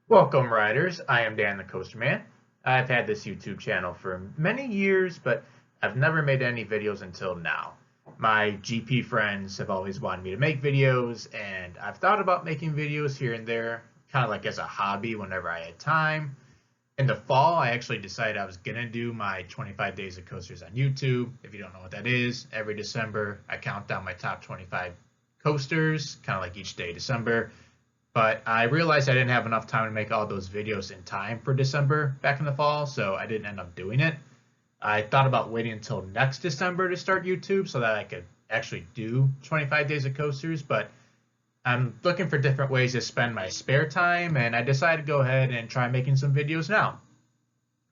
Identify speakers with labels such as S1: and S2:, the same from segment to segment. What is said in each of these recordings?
S1: Welcome, riders. I am Dan the Coaster Man. I've had this YouTube channel for many years, but I've never made any videos until now. My GP friends have always wanted me to make videos, and I've thought about making videos here and there, kind of like as a hobby whenever I had time. In the fall, I actually decided I was going to do my 25 days of coasters on YouTube. If you don't know what that is, every December I count down my top 25 coasters, kind of like each day December. But I realized I didn't have enough time to make all those videos in time for December back in the fall, so I didn't end up doing it. I thought about waiting until next December to start YouTube so that I could actually do 25 days of coasters, but I'm looking for different ways to spend my spare time, and I decided to go ahead and try making some videos now.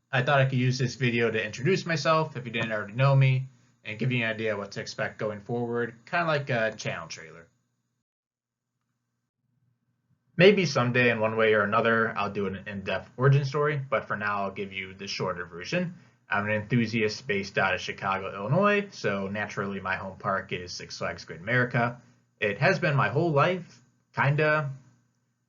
S1: I thought I could use this video to introduce myself if you didn't already know me, and give you an idea what to expect going forward, kind of like a channel trailer. Maybe someday, in one way or another, I'll do an in-depth origin story, but for now, I'll give you the shorter version. I'm an enthusiast based out of Chicago, Illinois, so naturally my home park is Six Flags Great America. It has been my whole life, kinda.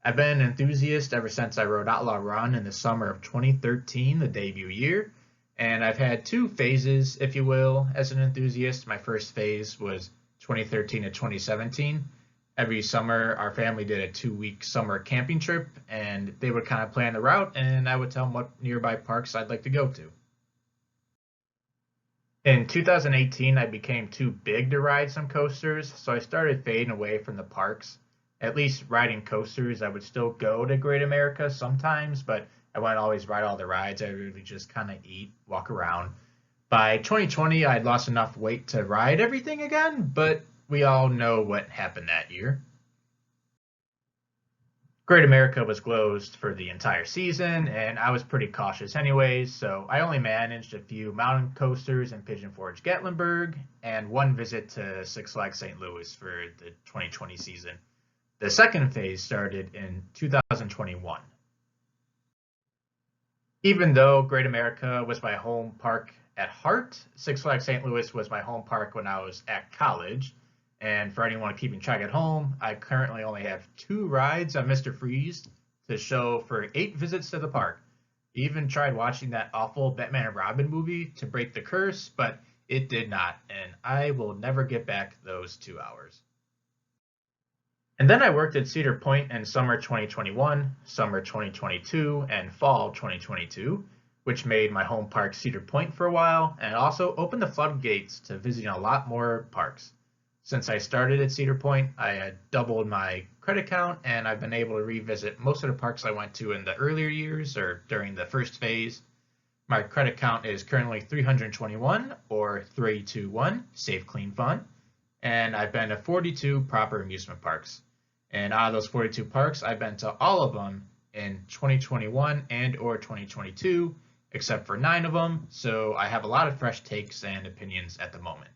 S1: I've been an enthusiast ever since I rode Outlaw Run in the summer of 2013, the debut year, and I've had two phases, if you will, as an enthusiast. My first phase was 2013 to 2017. Every summer, our family did a 2-week summer camping trip, and they would kind of plan the route, and I would tell them what nearby parks I'd like to go to. In 2018, I became too big to ride some coasters, so I started fading away from the parks. At least riding coasters, I would still go to Great America sometimes, but I wouldn't always ride all the rides. I really just kind of eat, walk around. By 2020, I'd lost enough weight to ride everything again, but we all know what happened that year. Great America was closed for the entire season, and I was pretty cautious anyways, so I only managed a few mountain coasters in Pigeon Forge Gatlinburg and one visit to Six Flags St. Louis for the 2020 season. The second phase started in 2021. Even though Great America was my home park at heart, Six Flags St. Louis was my home park when I was at college. And for anyone keeping track at home, I currently only have 2 rides on Mr. Freeze to show for 8 visits to the park. Even tried watching that awful Batman and Robin movie to break the curse, but it did not, and I will never get back those 2 hours. And then I worked at Cedar Point in summer 2021, summer 2022, and fall 2022, which made my home park Cedar Point for a while, and also opened the floodgates to visiting a lot more parks. Since I started at Cedar Point, I had doubled my credit count, and I've been able to revisit most of the parks I went to in the earlier years or during the first phase. My credit count is currently 321, or 321, Safe Clean Fun, and I've been to 42 proper amusement parks. And out of those 42 parks, I've been to all of them in 2021 and or 2022, except for 9 of them, so I have a lot of fresh takes and opinions at the moment.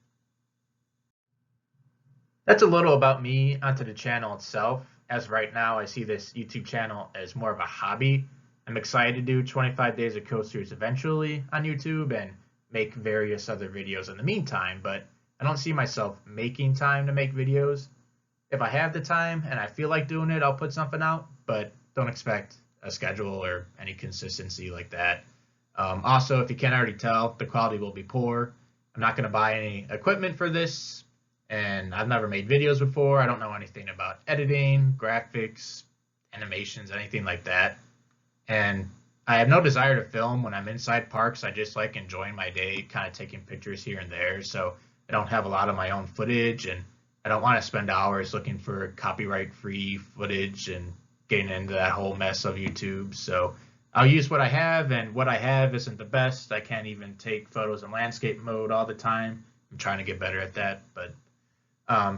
S1: That's a little about me onto the channel itself. As right now, I see this YouTube channel as more of a hobby. I'm excited to do 25 days of coasters eventually on YouTube and make various other videos in the meantime, but I don't see myself making time to make videos. If I have the time and I feel like doing it, I'll put something out, but don't expect a schedule or any consistency like that. Also, if you can't already tell, the quality will be poor. I'm not going to buy any equipment for this, and I've never made videos before. I don't know anything about editing, graphics, animations, anything like that. And I have no desire to film when I'm inside parks. I just like enjoying my day, kind of taking pictures here and there. So I don't have a lot of my own footage, and I don't want to spend hours looking for copyright-free footage and getting into that whole mess of YouTube. So I'll use what I have, and what I have isn't the best. I can't even take photos in landscape mode all the time. I'm trying to get better at that, but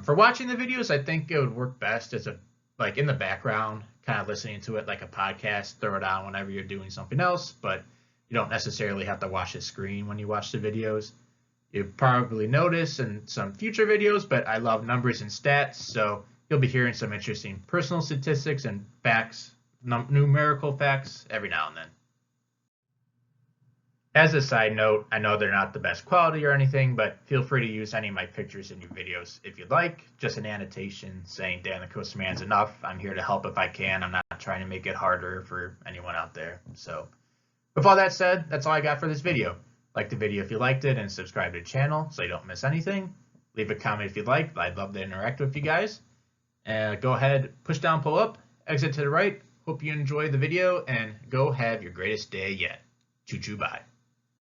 S1: for watching the videos, I think it would work best as like in the background, kind of listening to it like a podcast. Throw it on whenever you're doing something else, but you don't necessarily have to watch the screen when you watch the videos. You'll probably notice in some future videos, but I love numbers and stats, so you'll be hearing some interesting personal statistics and facts, numerical facts every now and then. As a side note, I know they're not the best quality or anything, but feel free to use any of my pictures in your videos if you'd like. Just an annotation saying Dan the Coasterman's enough. I'm here to help if I can. I'm not trying to make it harder for anyone out there. So with all that said, that's all I got for this video. Like the video if you liked it and subscribe to the channel so you don't miss anything. Leave a comment if you'd like. I'd love to interact with you guys. Go ahead, push down, pull up, exit to the right. Hope you enjoyed the video and go have your greatest day yet. Choo choo bye.